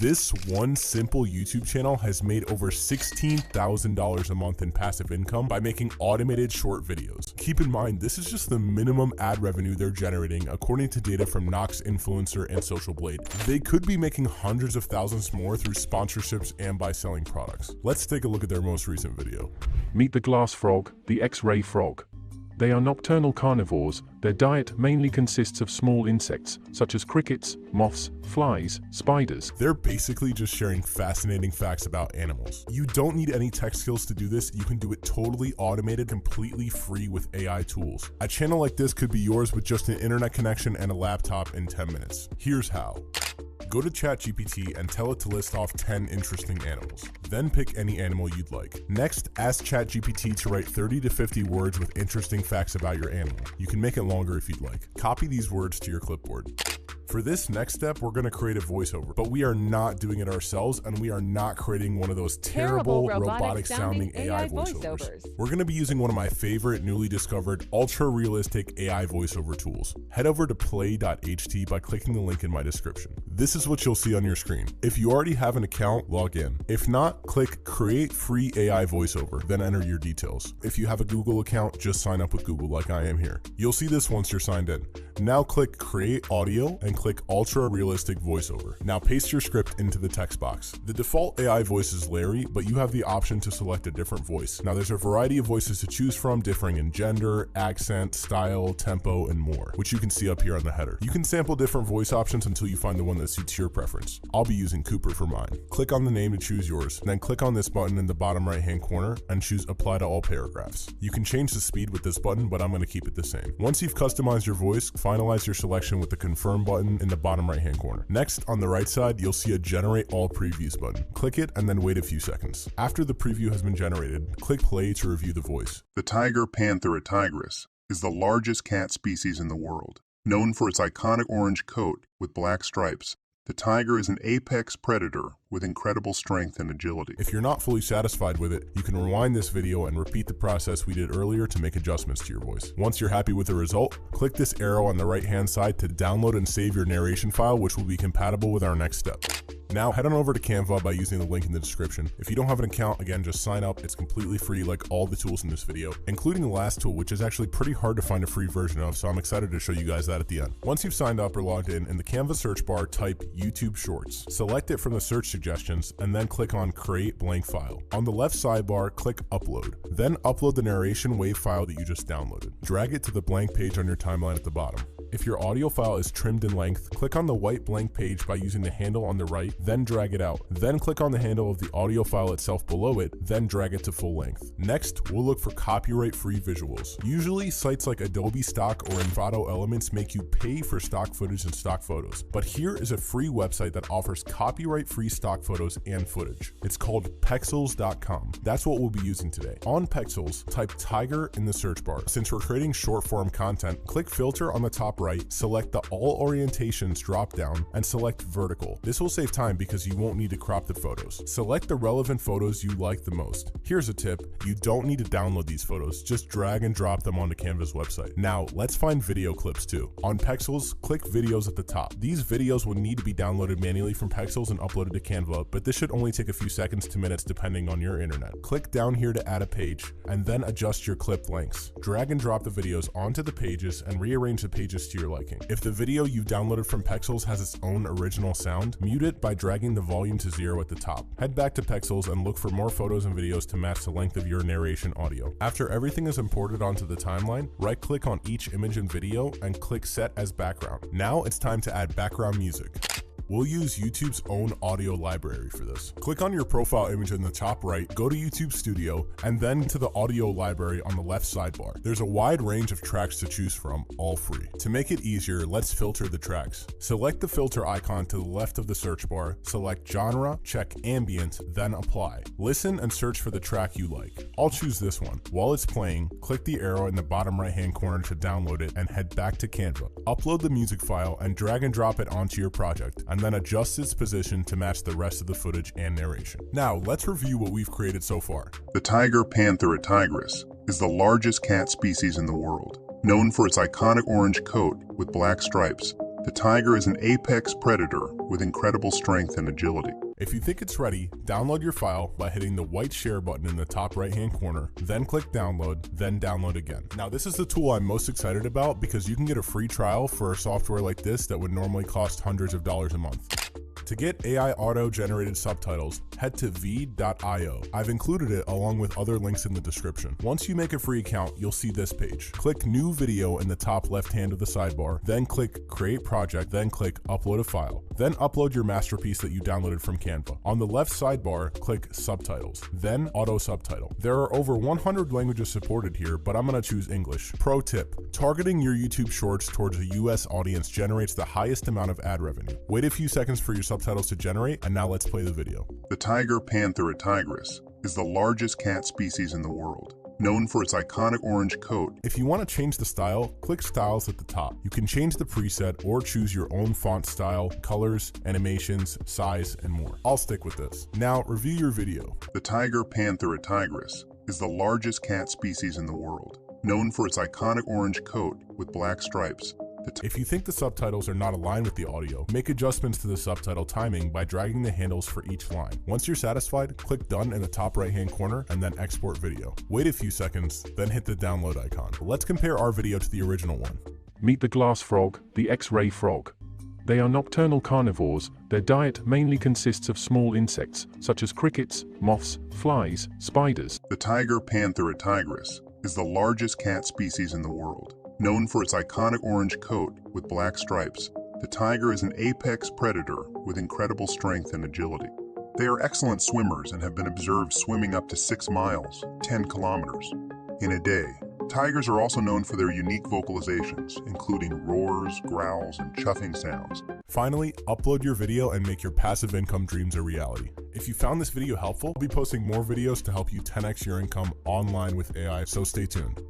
This one simple YouTube channel has made over $16,000 a month in passive income by making automated short videos. Keep in mind, this is just the minimum ad revenue they're generating according to data from Nox Influencer and Social Blade. They could be making hundreds of thousands more through sponsorships and by selling products. Let's take a look at their most recent video. Meet the glass frog, the X-ray frog. They are nocturnal carnivores. Their diet mainly consists of small insects, such as crickets, moths, flies, spiders. They're basically just sharing fascinating facts about animals. You don't need any tech skills to do this. You can do it totally automated, completely free with AI tools. A channel like this could be yours with just an internet connection and a laptop in 10 minutes. Here's how. Go to ChatGPT and tell it to list off 10 interesting animals. Then pick any animal you'd like. Next, ask ChatGPT to write 30 to 50 words with interesting facts about your animal. You can make it longer if you'd like. Copy these words to your clipboard. For this next step, we're going to create a voiceover, but we are not doing it ourselves, and we are not creating one of those terrible robotic sounding AI voiceovers. We're going to be using one of my favorite newly discovered ultra realistic AI voiceover tools. Head over to Play.ht by clicking the link in my description. This is what you'll see on your screen. If you already have an account, log in. If not, click Create Free AI Voiceover, then enter your details. If you have a Google account, just sign up with Google like I am here. You'll see this once you're signed in. Now click Create Audio and click Ultra Realistic Voiceover. Now paste your script into the text box. The default AI voice is Larry, but you have the option to select a different voice. Now there's a variety of voices to choose from, differing in gender, accent, style, tempo, and more, which you can see up here on the header. You can sample different voice options until you find the one that suits your preference. I'll be using Cooper for mine. Click on the name to choose yours, then click on this button in the bottom right hand corner and choose Apply to all paragraphs. You can change the speed with this button, but I'm going to keep it the same. Once you've customized your voice, finalize your selection with the Confirm button in the bottom right hand corner. Next, on the right side, you'll see a Generate All Previews button. Click it and then wait a few seconds. After the preview has been generated, click play to review the voice. The tiger Panthera tigris is the largest cat species in the world. Known for its iconic orange coat with black stripes, the tiger is an apex predator with incredible strength and agility. If you're not fully satisfied with it, you can rewind this video and repeat the process we did earlier to make adjustments to your voice. Once you're happy with the result, click this arrow on the right-hand side to download and save your narration file, which will be compatible with our next step. Now head on over to Canva by using the link in the description. If you don't have an account, again, just sign up. It's completely free like all the tools in this video, including the last tool, which is actually pretty hard to find a free version of, so I'm excited to show you guys that at the end. Once you've signed up or logged in the Canva search bar, type YouTube Shorts. Select it from the search suggestions and then click on Create Blank File. On the left sidebar, click Upload. Then upload the narration WAV file that you just downloaded. Drag it to the blank page on your timeline at the bottom. If your audio file is trimmed in length, click on the white blank page by using the handle on the right, then drag it out. Then click on the handle of the audio file itself below it, then drag it to full length. Next, we'll look for copyright-free visuals. Usually, sites like Adobe Stock or Envato Elements make you pay for stock footage and stock photos. But here is a free website that offers copyright-free stock photos and footage. It's called Pexels.com. That's what we'll be using today. On Pexels, type tiger in the search bar. Since we're creating short-form content, click Filter on the top right, select the All Orientations drop-down, and select Vertical. This will save time because you won't need to crop the photos. Select the relevant photos you like the most. Here's a tip, you don't need to download these photos, just drag and drop them onto Canva's website. Now, let's find video clips too. On Pexels, click Videos at the top. These videos will need to be downloaded manually from Pexels and uploaded to Canva, but this should only take a few seconds to minutes depending on your internet. Click down here to add a page, and then adjust your clip lengths. Drag and drop the videos onto the pages and rearrange the pages to your liking. If the video you've downloaded from Pexels has its own original sound, mute it by dragging the volume to 0 at the top. Head back to Pexels and look for more photos and videos to match the length of your narration audio. After everything is imported onto the timeline, right-click on each image and video and click Set as Background. Now it's time to add background music. We'll use YouTube's own audio library for this. Click on your profile image in the top right, go to YouTube Studio, and then to the audio library on the left sidebar. There's a wide range of tracks to choose from, all free. To make it easier, let's filter the tracks. Select the filter icon to the left of the search bar, select genre, check ambient, then apply. Listen and search for the track you like. I'll choose this one. While it's playing, click the arrow in the bottom right-hand corner to download it and head back to Canva. Upload the music file and drag and drop it onto your project, and then adjust its position to match the rest of the footage and narration. Now, let's review what we've created so far. The tiger Panthera tigris is the largest cat species in the world. Known for its iconic orange coat with black stripes, The tiger is an apex predator with incredible strength and agility. If you think it's ready, download your file by hitting the white share button in the top right-hand corner, then click download, then download again. Now this is the tool I'm most excited about because you can get a free trial for a software like this that would normally cost hundreds of dollars a month. To get AI auto-generated subtitles, head to Veed.io. I've included it along with other links in the description. Once you make a free account, you'll see this page. Click New Video in the top left hand of the sidebar, then click Create Project, then click Upload a File. Then upload your masterpiece that you downloaded from Canva. On the left sidebar, click Subtitles, then Auto Subtitle. There are over 100 languages supported here, but I'm gonna choose English. Pro tip, targeting your YouTube shorts towards a US audience generates the highest amount of ad revenue. Wait a few seconds for your subtitles to generate, and now let's play the video. The tiger Panthera tigris is the largest cat species in the world, known for its iconic orange coat. If you want to change the style, click Styles at the top. You can change the preset or choose your own font style, colors, animations, size, and more. I'll stick with this. Now, review your video. The tiger Panthera tigris is the largest cat species in the world, known for its iconic orange coat with black stripes. If you think the subtitles are not aligned with the audio, make adjustments to the subtitle timing by dragging the handles for each line. Once you're satisfied, click Done in the top right-hand corner and then Export Video. Wait a few seconds, then hit the download icon. Let's compare our video to the original one. Meet the glass frog, the X-ray frog. They are nocturnal carnivores. Their diet mainly consists of small insects, such as crickets, moths, flies, spiders. The tiger Panthera tigris is the largest cat species in the world, known for its iconic orange coat with black stripes. The tiger is an apex predator with incredible strength and agility. They are excellent swimmers and have been observed swimming up to 6 miles, 10 kilometers, in a day. Tigers are also known for their unique vocalizations, including roars, growls, and chuffing sounds. Finally, upload your video and make your passive income dreams a reality. If you found this video helpful, I'll be posting more videos to help you 10x your income online with AI, so stay tuned.